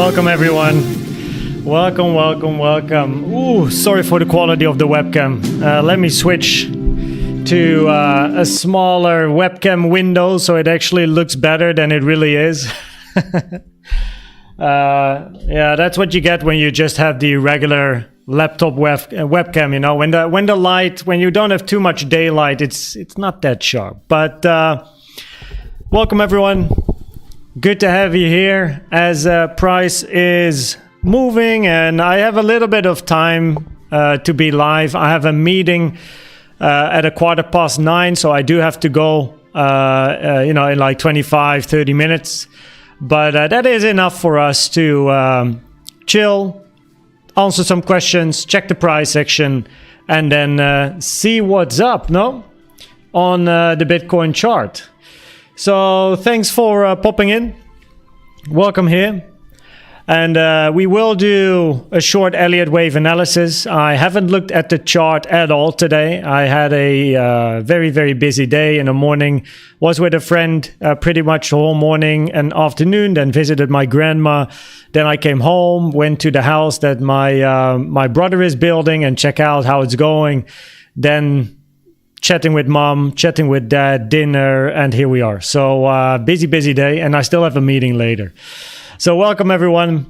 Welcome everyone. Welcome. Ooh, sorry for the quality of the webcam. Let me switch to a smaller webcam window so it actually looks better than it really is. Yeah, that's what you get when you just have the regular laptop webcam, you know, when you don't have too much daylight, it's not that sharp. But welcome everyone. Good to have you here as price is moving and I have a little bit of time to be live. I have a meeting at 9:15, so I do have to go in like 25-30 minutes, but that is enough for us to chill, answer some questions, check the price section, and then see what's up on the Bitcoin chart. So thanks for popping in. Welcome here. And we will do a short Elliott wave analysis. I haven't looked at the chart at all today. I had a very, very busy day in the morning. Was with a friend pretty much the whole morning and afternoon, then visited my grandma. Then I came home, went to the house that my brother is building and check out how it's going. Then chatting with mom, chatting with dad, dinner, and here we are. So busy day, and I still have a meeting later. So welcome everyone.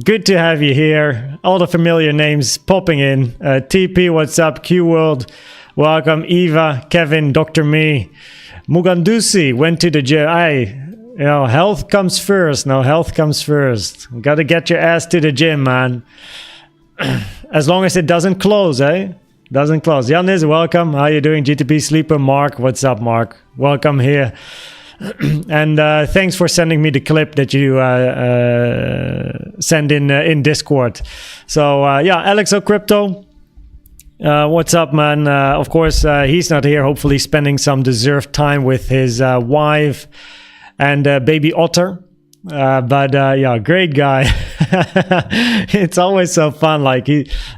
Good to have you here. All the familiar names popping in. TP, what's up? Q World, welcome. Eva, Kevin, Dr. Me, Mugandusi went to the gym. Health comes first. No, health comes first. Got to get your ass to the gym, man. As long as it doesn't close, eh? Doesn't close. Janis, welcome. How you doing? GTP Sleeper. Mark, what's up, Mark? Welcome here. And thanks for sending me the clip that you send in Discord. So yeah, Alex O'Crypto, what's up, man? Of course, he's not here. Hopefully spending some deserved time with his wife and baby Otter. But yeah, great guy. It's always so fun. Like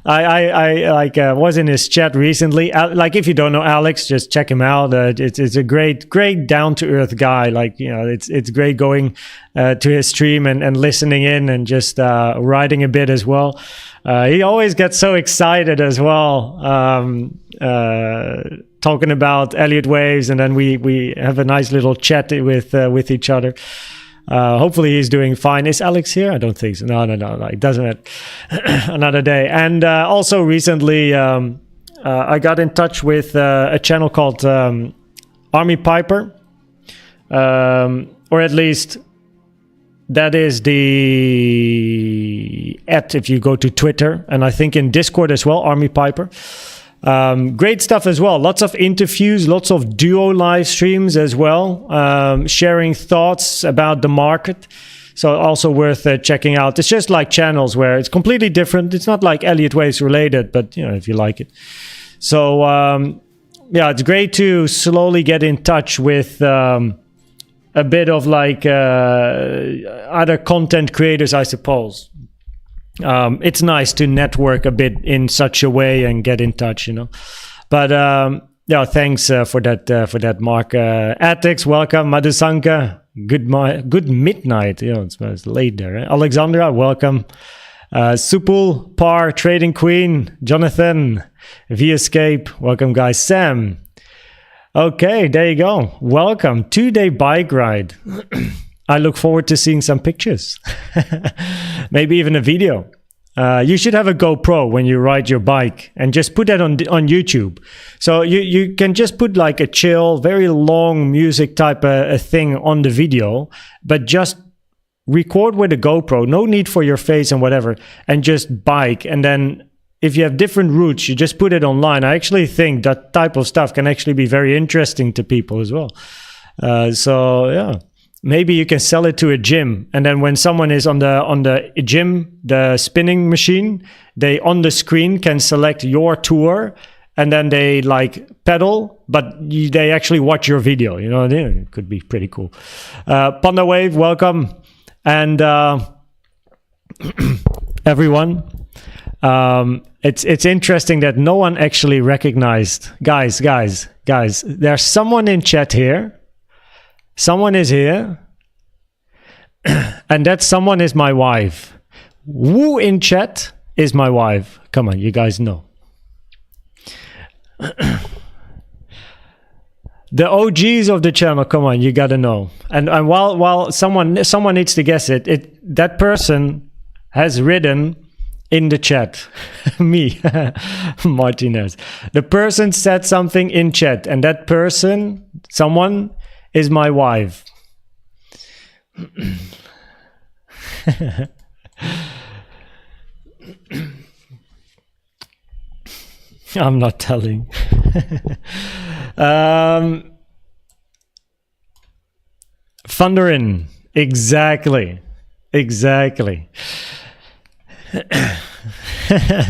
I was in his chat recently. Like if you don't know Alex, just check him out. It's a great down to earth guy. Like, you know, it's great going to his stream and listening in and just writing a bit as well. He always gets so excited as well. Talking about Elliott waves, and then we have a nice little chat with each other. Hopefully he's doing fine. Is Alex here? I don't think so. No, it doesn't matter. Another day. And also recently I got in touch with a channel called Army Piper, or at least that is the if you go to Twitter, and I think in Discord as well, Army Piper. Great stuff as well. Lots of interviews, lots of duo live streams as well, sharing thoughts about the market. So also worth checking out. It's just like channels where it's completely different. It's not like Elliott waves related, but you know, if you like it. So yeah, it's great to slowly get in touch with a bit of like other content creators, I suppose. It's nice to network a bit in such a way and get in touch, you know. But yeah, thanks for that, Mark. Atix, welcome. Madhusanka, good midnight. You know, it's late there. Eh? Alexandra, welcome. Supul, Par, Trading Queen, Jonathan, V-Escape, welcome, guys. Sam. Okay, there you go. Welcome. 2-day bike ride. I look forward to seeing some pictures. Maybe even a video. You should have a GoPro when you ride your bike and just put that on YouTube. So you can just put like a chill, very long music type a thing on the video, but just record with a GoPro. No need for your face and whatever, and just bike. And then if you have different routes, you just put it online. I actually think that type of stuff can actually be very interesting to people as well. So yeah. Maybe you can sell it to a gym, and then when someone is on the gym, the spinning machine, they on the screen can select your tour, and then they like pedal, but they actually watch your video. You know, it could be pretty cool. Panda Wave, welcome, and everyone. It's interesting that no one actually recognized. Guys, there's someone in chat here. Someone is here. And that someone is my wife. Who in chat is my wife? Come on, you guys know. The OGs of the channel, come on, you gotta know. And while someone needs to guess it, that person has written in the chat, me, Martinez. The person said something in chat, and that person, someone, is my wife. I'm not telling. Thunderin, exactly.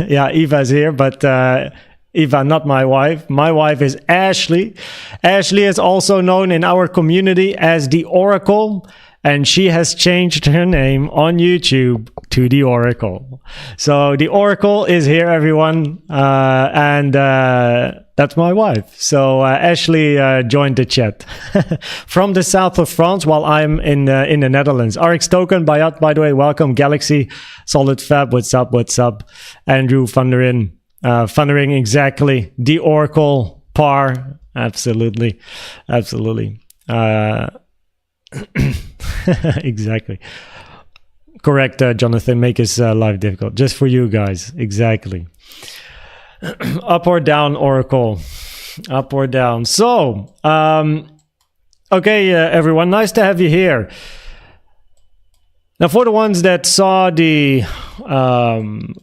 Yeah, Eva's here, but Eva, not my wife. My wife is Ashley. Ashley is also known in our community as the Oracle, and she has changed her name on YouTube to the Oracle. So the Oracle is here, everyone, and that's my wife. So Ashley joined the chat from the south of France, while I'm in the Netherlands. RX Token, Bayat, by the way, welcome. Galaxy, Solid Fab, what's up? Andrew, Thundering, exactly. The Oracle, Par, absolutely. Exactly. Correct, Jonathan. Make his life difficult. Just for you guys. Exactly. Up or down, Oracle? Up or down? So, okay, everyone. Nice to have you here. Now, for the ones that saw the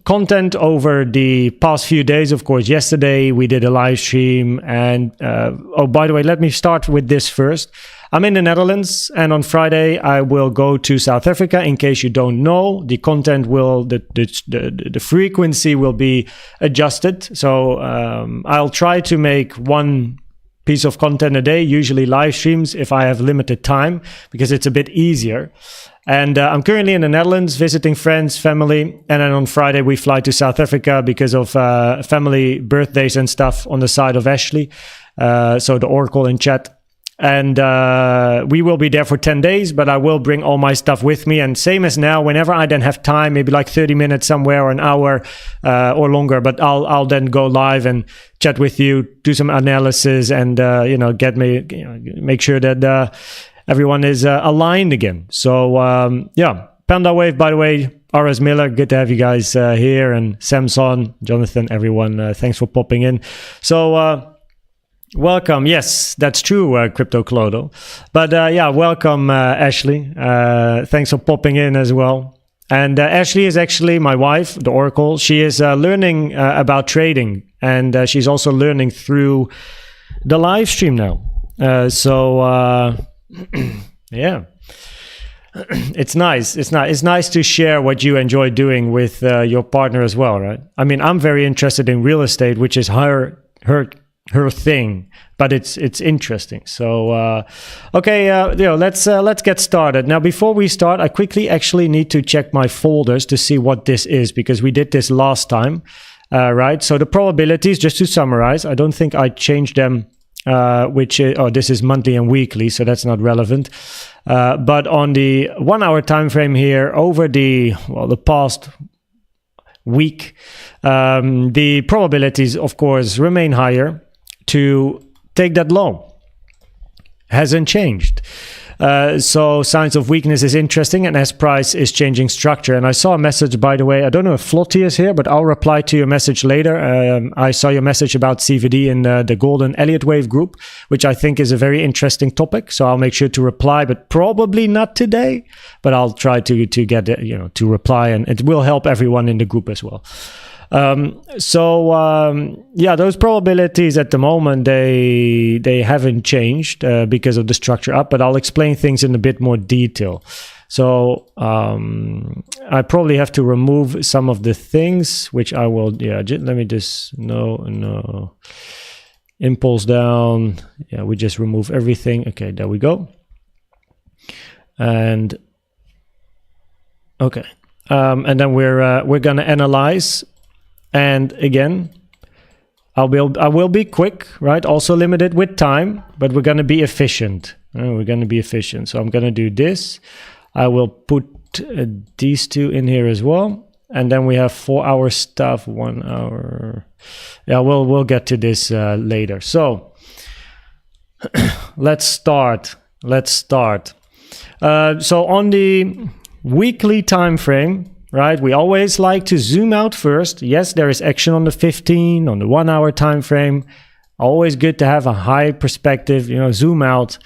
content over the past few days, of course, yesterday we did a live stream. And, oh, by the way, let me start with this first. I'm in the Netherlands, and on Friday I will go to South Africa. In case you don't know, the content will, the frequency will be adjusted. So I'll try to make one piece of content a day, usually live streams if I have limited time, because it's a bit easier. And I'm currently in the Netherlands visiting friends, family, and then on Friday we fly to South Africa because of family birthdays and stuff on the side of Ashley. So the Oracle in chat. And we will be there for 10 days, but I will bring all my stuff with me. And same as now, whenever I then have time, maybe like 30 minutes somewhere or an hour or longer, but I'll then go live and chat with you, do some analysis, and make sure that everyone is aligned again. So yeah, Panda Wave, by the way, RS Miller, good to have you guys here, and Samson, Jonathan, everyone, thanks for popping in. So welcome. Yes, that's true, Crypto Clodo. But yeah, welcome, Ashley. Thanks for popping in as well. And Ashley is actually my wife, the Oracle. She is learning about trading, and she's also learning through the live stream now. So yeah, it's nice. It's nice to share what you enjoy doing with your partner as well, right? I mean, I'm very interested in real estate, which is her thing, but it's interesting. So okay, let's get started. Now, before we start, I quickly actually need to check my folders to see what this is, because we did this last time, right? So the probabilities, just to summarize, I don't think I changed them, this is monthly and weekly, so that's not relevant. But on the 1 hour time frame here, over the past week, the probabilities, of course, remain higher to take that low. Hasn't changed. So signs of weakness is interesting, and as price is changing structure. And I saw a message, by the way, I don't know if Flotty is here, but I'll reply to your message later. I saw your message about CVD in the Golden Elliott Wave group, which I think is a very interesting topic. So I'll make sure to reply, but probably not today. But I'll try to get to reply, and it will help everyone in the group as well. Yeah, those probabilities at the moment, they haven't changed because of the structure up, but I'll explain things in a bit more detail. So I probably have to remove some of the things, which I will, let me just, no, impulse down. Yeah, we just remove everything. Okay, there we go. And okay. And then we're going to analyze. And again, I will be quick, right? Also limited with time, but we're going to be efficient. So I'm going to do this. I will put these two in here as well. And then we have 4 hour stuff, 1 hour. Yeah, we'll get to this later. So let's start. So on the weekly time frame, right, we always like to zoom out first. Yes, there is action on the 15, on the 1 hour time frame. Always good to have a high perspective, zoom out.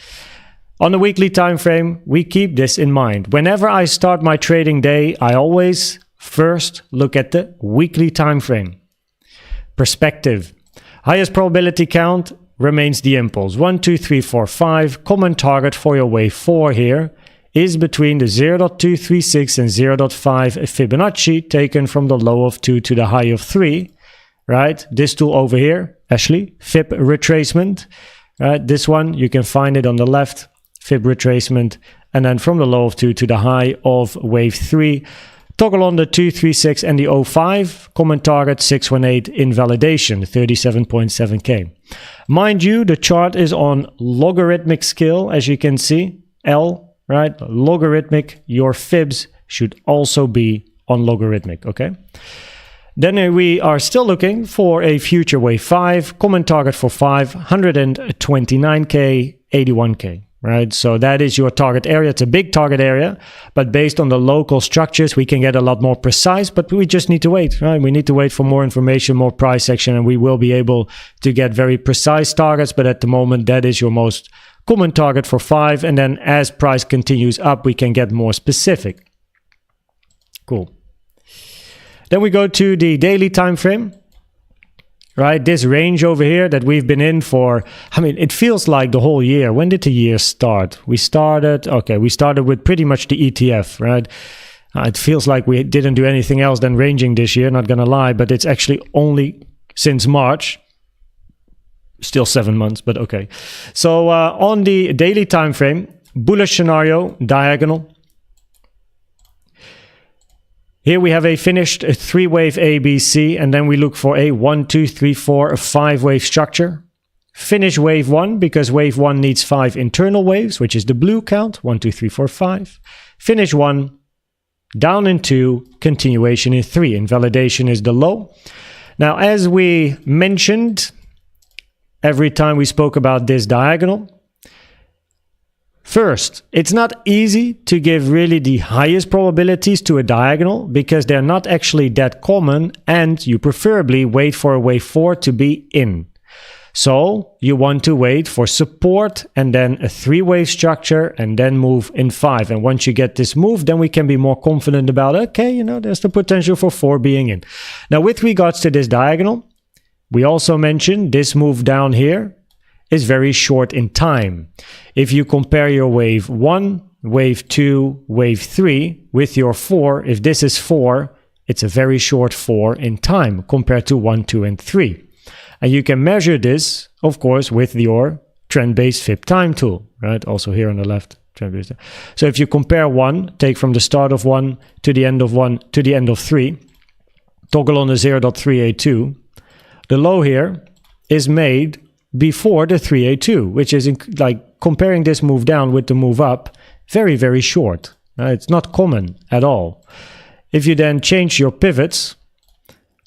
On the weekly time frame, we keep this in mind. Whenever I start my trading day, I always first look at the weekly time frame. Perspective. Highest probability count remains the impulse. 1, 2, 3, 4, 5. Common target for your wave 4 here is between the 0.236 and 0.5 Fibonacci taken from the low of 2 to the high of 3. Right? This tool over here, Ashley, Fib retracement. Right? This one, you can find it on the left, Fib retracement. And then from the low of 2 to the high of wave 3. Toggle on the 236 and the 05, common target 618, invalidation 37.7k. Mind you, the chart is on logarithmic scale, as you can see, L, right? Logarithmic, your fibs should also be on logarithmic, okay? Then we are still looking for a future wave 5, common target for 5, 129k, 81k. Right, so that is your target area. It's a big target area, but based on the local structures, we can get a lot more precise, but we just need to wait, right? We need to wait for more information, more price action, and we will be able to get very precise targets, but at the moment, that is your most common target for 5, and then as price continues up, we can get more specific. Cool. Then we go to the daily time frame. Right, this range over here that we've been in for, it feels like the whole year. When did the year start? We started with pretty much the ETF, right? It feels like we didn't do anything else than ranging this year, not gonna lie, but it's actually only since March. Still 7 months, but okay. So on the daily time frame, bullish scenario, diagonal. Here we have a finished 3-wave ABC, and then we look for a 1, 2, 3, 4, 5-wave structure. Finish wave 1, because wave 1 needs 5 internal waves, which is the blue count, 1, 2, 3, 4, 5. Finish 1, down in 2, continuation in 3. Invalidation is the low. Now, as we mentioned, every time we spoke about this diagonal, first, it's not easy to give really the highest probabilities to a diagonal because they're not actually that common, and you preferably wait for a wave 4 to be in. So you want to wait for support and then a 3-wave structure and then move in 5. And once you get this move, then we can be more confident about, okay, there's the potential for 4 being in. Now, with regards to this diagonal, we also mentioned this move down here is very short in time. If you compare your wave 1, wave 2, wave 3 with your 4, if this is 4, it's a very short 4 in time compared to 1, 2, and 3. And you can measure this, of course, with your trend-based Fib time tool, right? Also here on the left, trend-based. So if you compare 1, take from the start of 1 to the end of 1 to the end of 3, toggle on the 0.382, the low here is made before the 382, which is like comparing this move down with the move up, very, very short. It's not common at all. If you then change your pivots,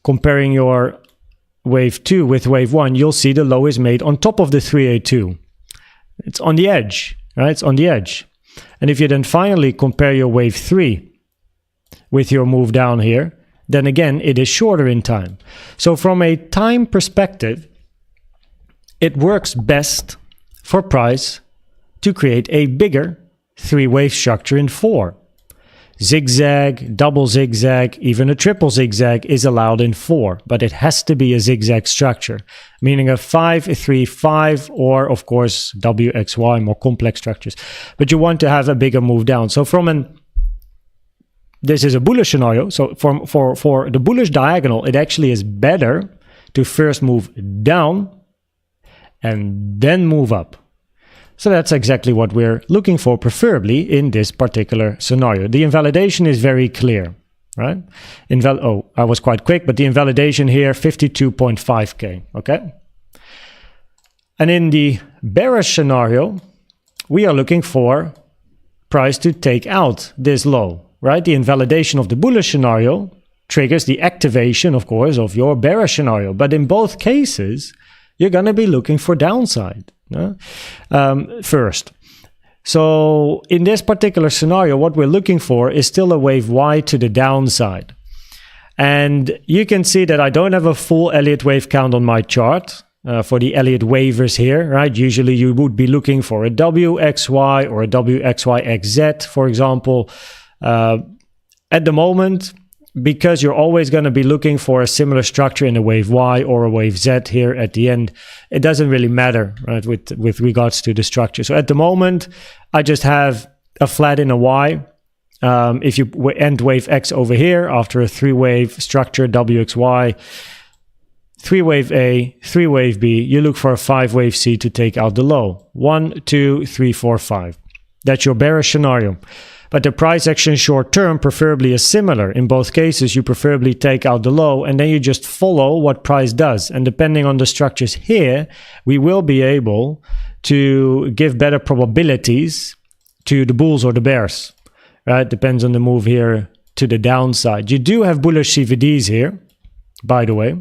comparing your wave 2 with wave 1, you'll see the low is made on top of the 382. It's on the edge, right? It's on the edge. And if you then finally compare your wave 3 with your move down here, then again, it is shorter in time. So from a time perspective, it works best for price to create a bigger 3-wave structure in 4. Zigzag, double zigzag, even a triple zigzag is allowed in 4, but it has to be a zigzag structure, meaning a 5, a 3, 5, or of course WXY, more complex structures. But you want to have a bigger move down. So this is a bullish scenario. So for the bullish diagonal, it actually is better to first move down and then move up. So that's exactly what we're looking for, preferably in this particular scenario. The invalidation is very clear, right? I was quite quick, but the invalidation here, 52.5k, okay? And in the bearish scenario, we are looking for price to take out this low, right? The invalidation of the bullish scenario triggers the activation, of course, of your bearish scenario. But in both cases, you're going to be looking for downside first. So in this particular scenario, what we're looking for is still a wave Y to the downside. And you can see that I don't have a full Elliott wave count on my chart for the Elliott waivers here, right? Usually you would be looking for a WXY or a WXYXZ, for example. At the moment, because you're always going to be looking for a similar structure in a wave Y or a wave Z here at the end, it doesn't really matter, right, with regards to the structure. So at the moment, I just have a flat in a Y. If you end wave X over here after a 3-wave structure, WXY, 3-wave A, 3-wave B, you look for a 5-wave C to take out the low. 1, 2, 3, 4, 5. That's your bearish scenario. But the price action short term preferably is similar. In both cases, you preferably take out the low and then you just follow what price does. And depending on the structures here, we will be able to give better probabilities to the bulls or the bears. Right? Depends on the move here to the downside. You do have bullish CVDs here, by the way.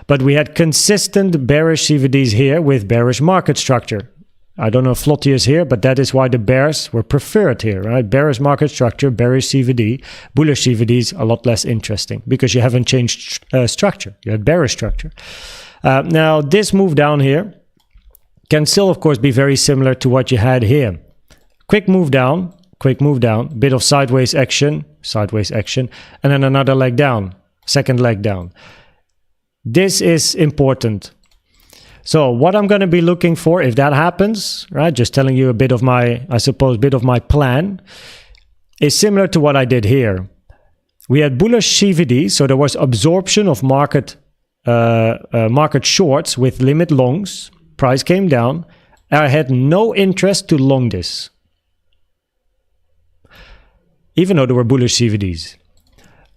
But we had consistent bearish CVDs here with bearish market structure. I don't know if Flotti is here, but that is why the bears were preferred here, right? Bearish market structure, bearish CVD, bullish CVDs, a lot less interesting because you haven't changed structure. You had bearish structure. Now, this move down here can still, of course, be very similar to what you had here. Quick move down, bit of sideways action, and then another leg down, second leg down. This is important. So what I'm going to be looking for if that happens, right, just telling you a bit of my, I suppose, bit of my plan, is similar to what I did here. We had bullish CVD, so there was absorption of market shorts with limit longs. Price came down. I had no interest to long this, even though there were bullish CVDs.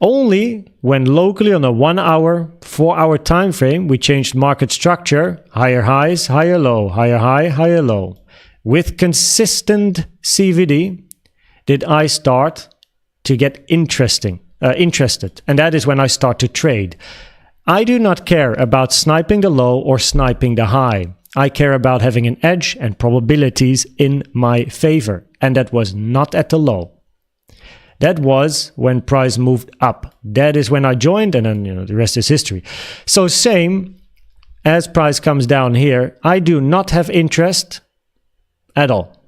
Only when locally on a 1 hour, 4 hour time frame, we changed market structure, higher highs, higher low, higher high, higher low. With consistent CVD, did I start to get interested. And that is when I start to trade. I do not care about sniping the low or sniping the high. I care about having an edge and probabilities in my favor. And that was not at the low. That was when price moved up. That is when I joined, and then the rest is history. So same as price comes down here, I do not have interest at all.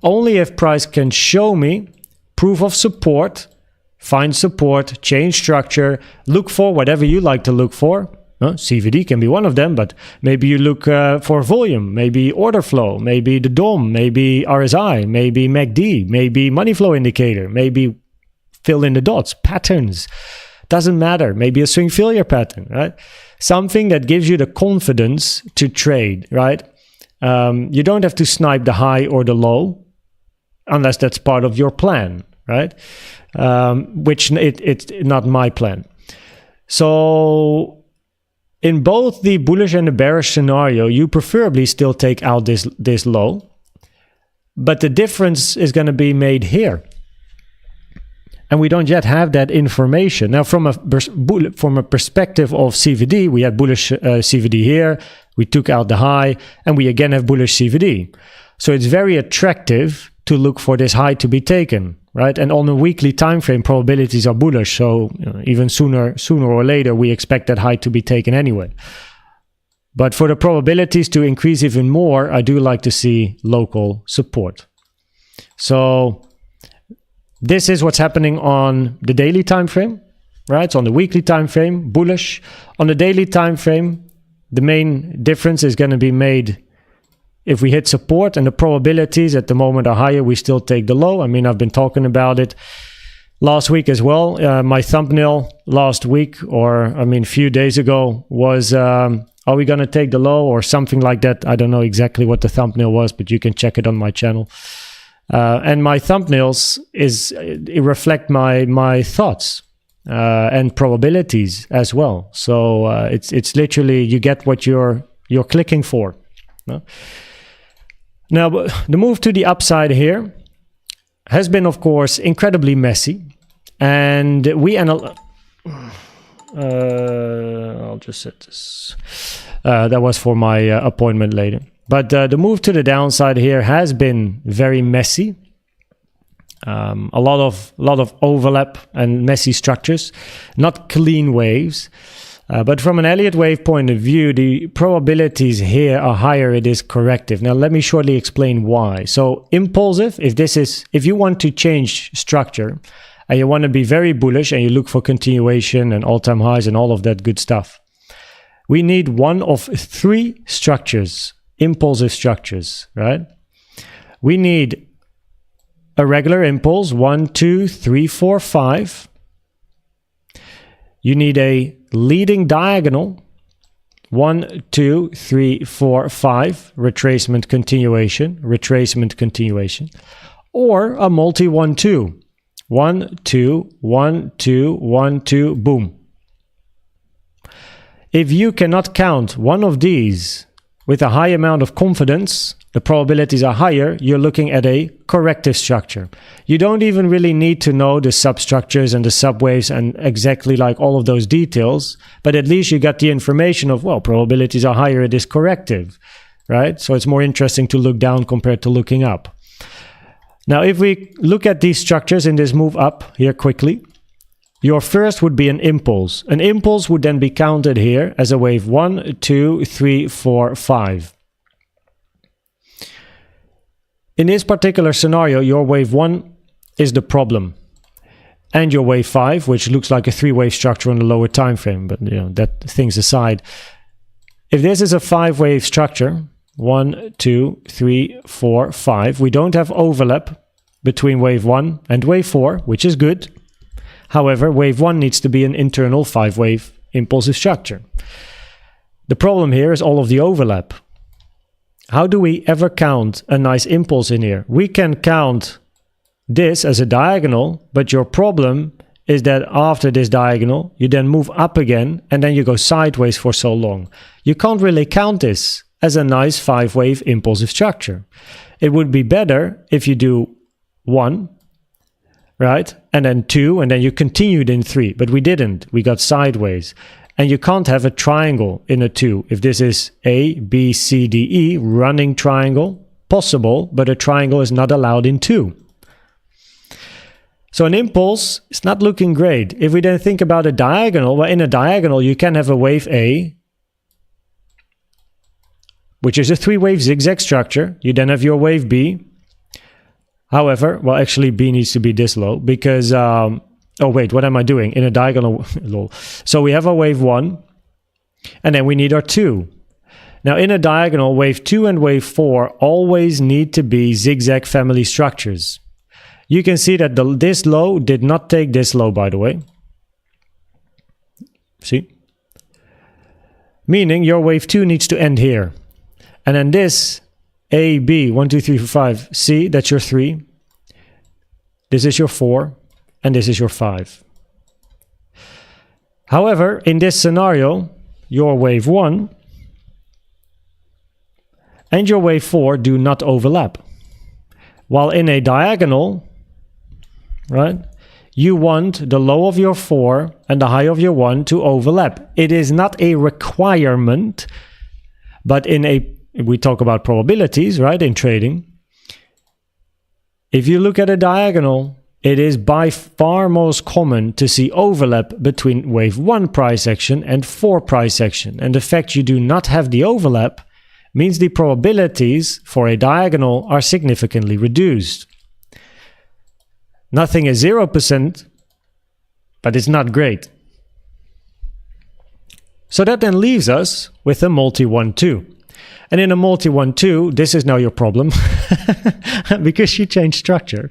Only if price can show me proof of support, find support, change structure, look for whatever you like to look for. CVD can be one of them, but maybe you look for volume, maybe order flow, maybe the DOM, maybe RSI, maybe MACD, maybe money flow indicator, maybe fill in the dots, patterns. Doesn't matter. Maybe a swing failure pattern, right? Something that gives you the confidence to trade, right? You don't have to snipe the high or the low unless that's part of your plan, right? Which it's not my plan. So in both the bullish and the bearish scenario, you preferably still take out this low, but the difference is going to be made here. And we don't yet have that information. Now, from a perspective of CVD, we had bullish CVD here, we took out the high, and we again have bullish CVD. So it's very attractive to look for this high to be taken, right? And on a weekly time frame, probabilities are bullish. So even sooner or later, we expect that high to be taken anyway. But for the probabilities to increase even more, I do like to see local support. So this is what's happening on the daily time frame, right? So on the weekly time frame, bullish. On the daily time frame, the main difference is going to be made if we hit support, and the probabilities at the moment are higher, we still take the low. I mean, I've been talking about it last week as well. My thumbnail last week, or I mean, a few days ago was, are we going to take the low or something like that? I don't know exactly what the thumbnail was, but you can check it on my channel. And my thumbnails it reflect my thoughts and probabilities as well. So it's literally you get what you're clicking for. No? Now, the move to the upside here has been, of course, incredibly messy. And we I'll just set this. That was for my appointment later. But the move to the downside here has been very messy. A lot of overlap and messy structures, not clean waves. But from an Elliott wave point of view, the probabilities here are higher. It is corrective. Now let me shortly explain why. So impulsive, if you want to change structure and you want to be very bullish and you look for continuation and all-time highs and all of that good stuff, we need one of three structures, impulsive structures, right? We need a regular impulse, 1, 2, 3, 4, 5. You need a leading diagonal, 1, 2, 3, 4, 5, retracement continuation, or a multi 1, 2. 1, 2, 1, 2, 1, 2, boom. If you cannot count one of these with a high amount of confidence, the probabilities are higher, you're looking at a corrective structure. You don't even really need to know the substructures and the subwaves and exactly like all of those details, but at least you got the information of, well, probabilities are higher, it is corrective, right? So it's more interesting to look down compared to looking up. Now, if we look at these structures in this move up here quickly, your first would be an impulse. An impulse would then be counted here as a wave 1, 2, 3, 4, 5. In this particular scenario, your wave 1 is the problem. And your wave 5, which looks like a three-wave structure on the lower time frame, but that things aside. If this is a 5-wave structure, 1, 2, 3, 4, 5, we don't have overlap between wave 1 and wave 4, which is good. However, wave 1 needs to be an internal 5-wave impulsive structure. The problem here is all of the overlap. How do we ever count a nice impulse in here? We can count this as a diagonal, but your problem is that after this diagonal, you then move up again, and then you go sideways for so long. You can't really count this as a nice 5-wave impulsive structure. It would be better if you do 1, right? And then 2, and then you continued in 3. But we didn't. We got sideways. And you can't have a triangle in a 2. If this is A, B, C, D, E, running triangle, possible, but a triangle is not allowed in 2. So an impulse is not looking great. If we then think about a diagonal, well, in a diagonal, you can have a wave A, which is a 3-wave zigzag structure. You then have your wave B. However, well, actually B needs to be this low because, oh wait, what am I doing? In a diagonal, lol. So we have our wave 1, and then we need our 2. Now in a diagonal, wave 2 and wave 4 always need to be zigzag family structures. You can see that this low did not take this low, by the way. See? Meaning your wave 2 needs to end here. And then this A, B, 1, 2, 3, 4, 5, C, that's your 3. This is your 4. And this is your 5. However, in this scenario, your wave 1 and your wave 4 do not overlap. While in a diagonal, right, you want the low of your 4 and the high of your 1 to overlap. It is not a requirement, but we talk about probabilities, right, in trading. If you look at a diagonal, it is by far most common to see overlap between wave 1 price action and 4 price action. And the fact you do not have the overlap means the probabilities for a diagonal are significantly reduced. Nothing is 0%, but it's not great. So that then leaves us with a multi 1-2. And in a multi 1-2, this is now your problem because you changed structure.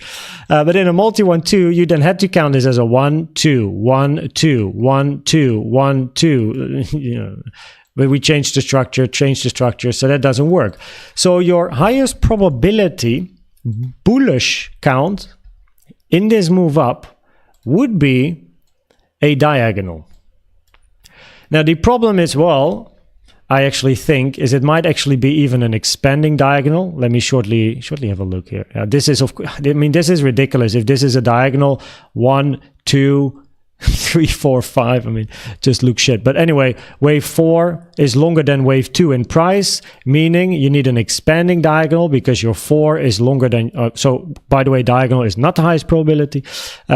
But in a multi 1-2, you then had to count this as a 1, 2, 1, 2, 1, 2, 1, 2. But we changed the structure, so that doesn't work. So your highest probability bullish count in this move up would be a diagonal. Now the problem is, well, I actually think, is it might actually be even an expanding diagonal. Let me shortly have a look here. This is, this is ridiculous. If this is a diagonal, 1, 2, 3, 4, 5, just look shit. But anyway, wave 4 is longer than wave 2 in price, meaning you need an expanding diagonal because your 4 is longer than, so by the way, diagonal is not the highest probability,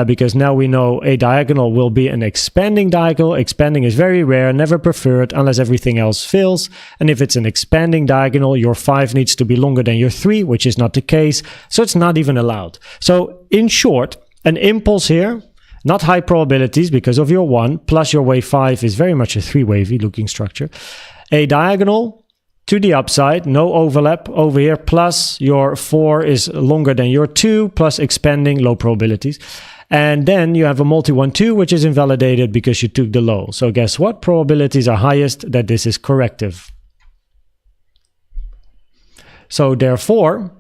because now we know a diagonal will be an expanding diagonal. Expanding is very rare, never preferred unless everything else fails. And if it's an expanding diagonal, your 5 needs to be longer than your 3, which is not the case. So it's not even allowed. So in short, an impulse here, not high probabilities because of your 1, plus your wave 5 is very much a 3-wavy looking structure. A diagonal to the upside, no overlap over here, plus your 4 is longer than your 2, plus expanding, low probabilities. And then you have a multi-1-2, which is invalidated because you took the low. So guess what? Probabilities are highest that this is corrective. So therefore,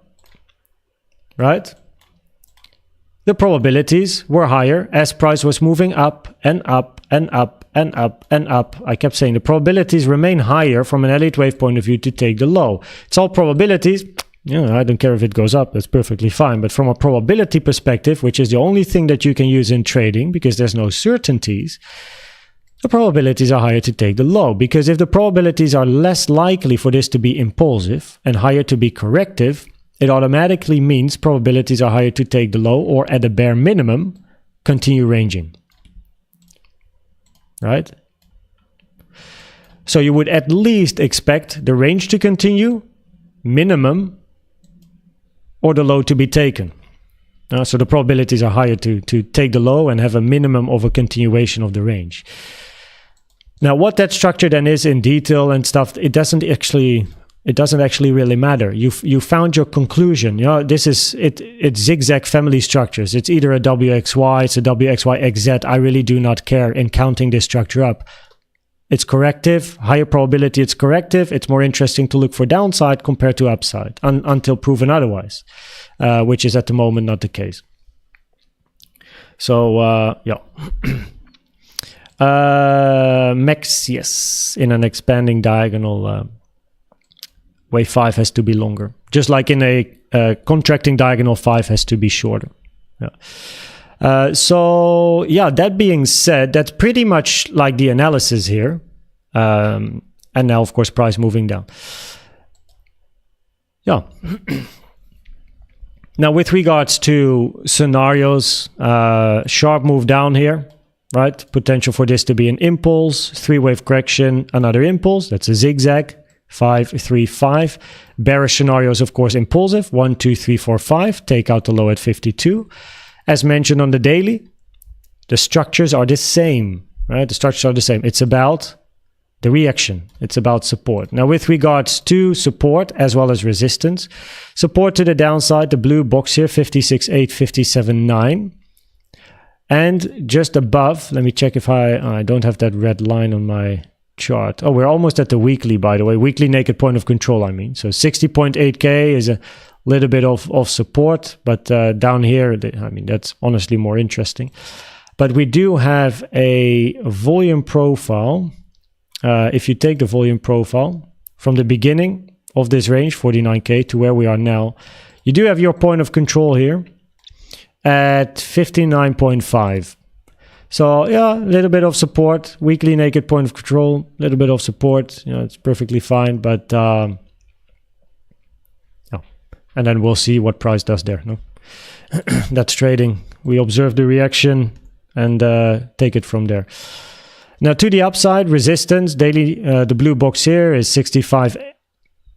right? The probabilities were higher as price was moving up and up and up and up and up. I kept saying the probabilities remain higher from an Elliott wave point of view to take the low. It's all probabilities. I don't care if it goes up, that's perfectly fine. But from a probability perspective, which is the only thing that you can use in trading because there's no certainties, the probabilities are higher to take the low. Because if the probabilities are less likely for this to be impulsive and higher to be corrective, it automatically means probabilities are higher to take the low or at a bare minimum, continue ranging. Right? So you would at least expect the range to continue, minimum, or the low to be taken. So the probabilities are higher to take the low and have a minimum of a continuation of the range. Now what that structure then is in detail and stuff, it doesn't actually really matter. You found your conclusion. This is it's zigzag family structures. It's either a WXY, it's a WXYXZ. I really do not care in counting this structure up. It's corrective, higher probability it's corrective. It's more interesting to look for downside compared to upside until proven otherwise, which is at the moment not the case. So, yeah. Max, yes, in an expanding diagonal, wave 5 has to be longer. Just like in a contracting diagonal, 5 has to be shorter. Yeah. So, yeah, that being said, that's pretty much like the analysis here. And now, of course, price moving down. Yeah. Now, with regards to scenarios, sharp move down here, right? Potential for this to be an impulse, 3-wave correction, another impulse. That's a zigzag. 5, 3, 5. Bearish scenarios, of course, impulsive. 1, 2, 3, 4, 5. Take out the low at 52. As mentioned on the daily, the structures are the same, right? The structures are the same. It's about the reaction. It's about support. Now, with regards to support as well as resistance, support to the downside, the blue box here, 56.8, 57.9. And just above, let me check if I don't have that red line on my chart. Oh, we're almost at the weekly, by the way. Weekly naked point of control, I mean. So 60.8K is a little bit of support, but down here, that's honestly more interesting. But we do have a volume profile. If you take the volume profile from the beginning of this range, 49K, to where we are now, you do have your point of control here at 59.5. So yeah, a little bit of support, weekly naked point of control, a little bit of support, it's perfectly fine, but yeah. And then we'll see what price does there. No, that's trading. We observe the reaction and take it from there. Now to the upside, resistance, daily, the blue box here is 65.6,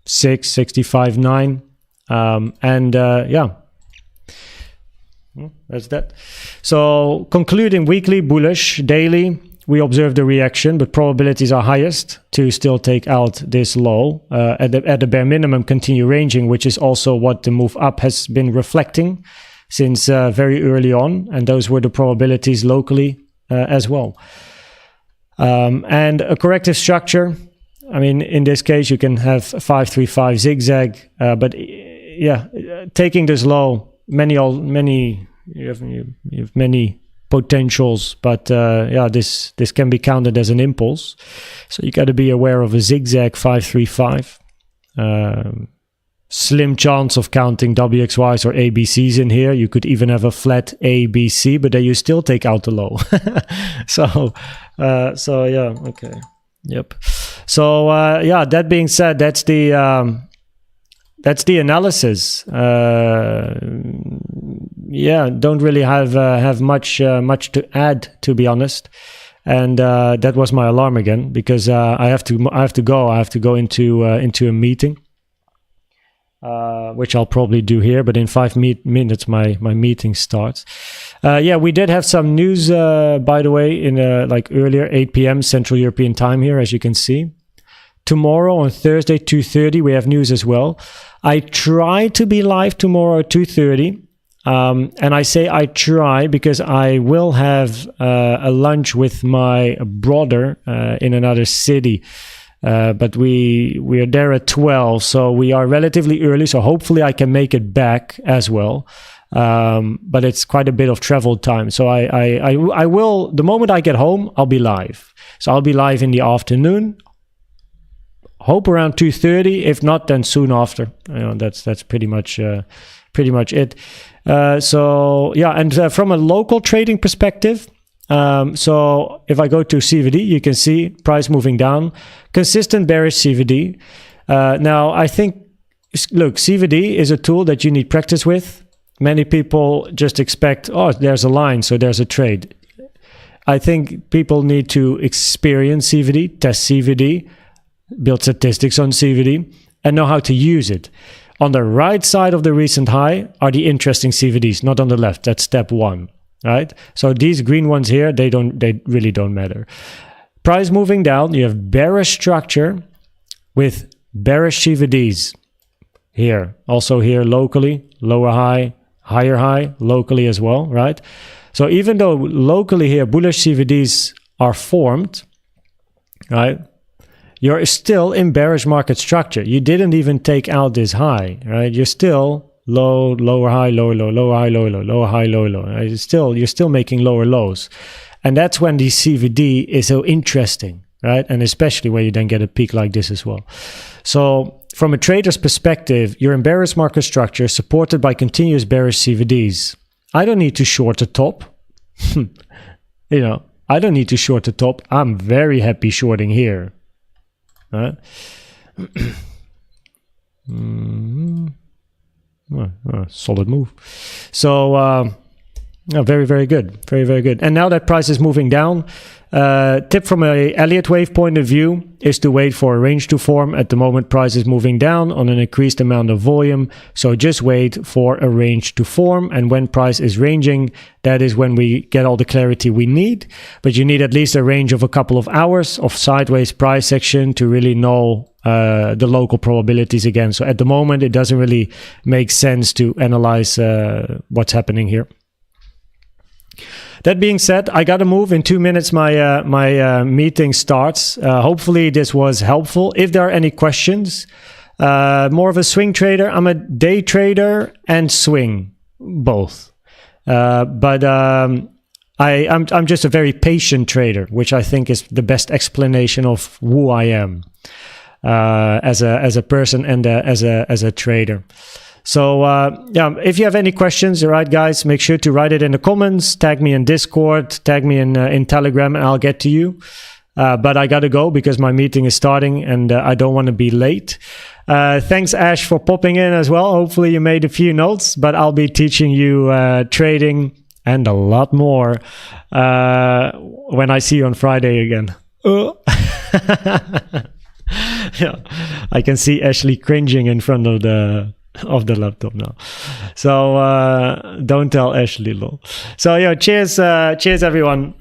65.9, and yeah. That's that. So concluding weekly bullish, daily we observe the reaction, but probabilities are highest to still take out this low. At the bare minimum, continue ranging, which is also what the move up has been reflecting since very early on, and those were the probabilities locally as well. And a corrective structure. I mean, in this case, you can have 535 zigzag, but yeah, taking this low. You have many potentials, but yeah, this can be counted as an impulse. So you got to be aware of a zigzag 535. Slim chance of counting WXYs or ABCs in here. You could even have a flat ABC, but then you still take out the low. So yeah, okay, yep. So yeah, that being said, that's the analysis. Yeah, don't really have much to add, to be honest. And that was my alarm again, because I have to go. I have to go into a meeting. Which I'll probably do here, but in 5 minutes my meeting starts. Yeah, we did have some news, by the way, in like earlier, 8 p.m. Central European time here, as you can see. Tomorrow on Thursday, 2:30, we have news as well. I try to be live tomorrow at 2:30. And I say I try because I will have a lunch with my brother in another city. But we are there at 12, so we are relatively early, so hopefully I can make it back as well. But it's quite a bit of travel time, so I will, the moment I get home, I'll be live. So I'll be live in the afternoon, hope around 2:30, if not, then soon after. You know, that's pretty much it. So yeah, and from a local trading perspective, so if I go to CVD, you can see price moving down, consistent bearish CVD. Now I think, look, CVD is a tool that you need practice with. Many people just expect, oh, there's a line, so there's a trade. I think people need to experience CVD, test CVD, build statistics on CVD, and know how to use it. On the right side of the recent high are the interesting CVDs, not on the left. That's step one. Right, so these green ones here, they really don't matter. Price moving down, you have bearish structure with bearish CVDs here. Also here locally, lower high, higher high, locally as well, right? So even though locally here bullish CVDs are formed, right, you're still in bearish market structure. You didn't even take out this high, right? You're still low, lower high, lower low, lower high, lower low, lower high, lower low. You're still making lower lows. And that's when the CVD is so interesting, right? And especially when you then get a peak like this as well. So from a trader's perspective, you're in bearish market structure supported by continuous bearish CVDs. I don't need to short the top. You know, I don't need to short the top. I'm very happy shorting here. Right? Solid move. So very, very good. Very, very good. And now that price is moving down, tip from a Elliott wave point of view is to wait for a range to form. At the moment, price is moving down on an increased amount of volume. So just wait for a range to form. And when price is ranging, that is when we get all the clarity we need. But you need at least a range of a couple of hours of sideways price action to really know the local probabilities again. So at the moment, it doesn't really make sense to analyze what's happening here. That being said, I gotta move. In 2 minutes, my meeting starts. Hopefully this was helpful. If there are any questions, more of a swing trader. I'm a day trader and swing, both. But I'm just a very patient trader, which I think is the best explanation of who I am as a person and as a trader. So yeah, if you have any questions, all right, guys, make sure to write it in the comments, tag me in Discord, tag me in Telegram, and I'll get to you. But I gotta go because my meeting is starting and I don't want to be late. Thanks, Ash, for popping in as well. Hopefully you made a few notes, but I'll be teaching you trading and a lot more when I see you on Friday again. Yeah, I can see Ashley cringing in front of the laptop now. So don't tell Ashley, lol. So yeah, cheers everyone.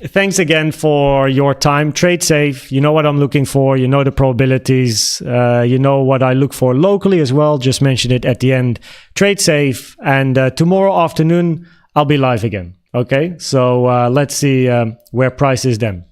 Thanks again for your time. Trade safe. You know what I'm looking for. You know the probabilities. You know what I look for locally as well. Just mention it at the end. Trade safe. And tomorrow afternoon, I'll be live again. Okay, so let's see where price is then.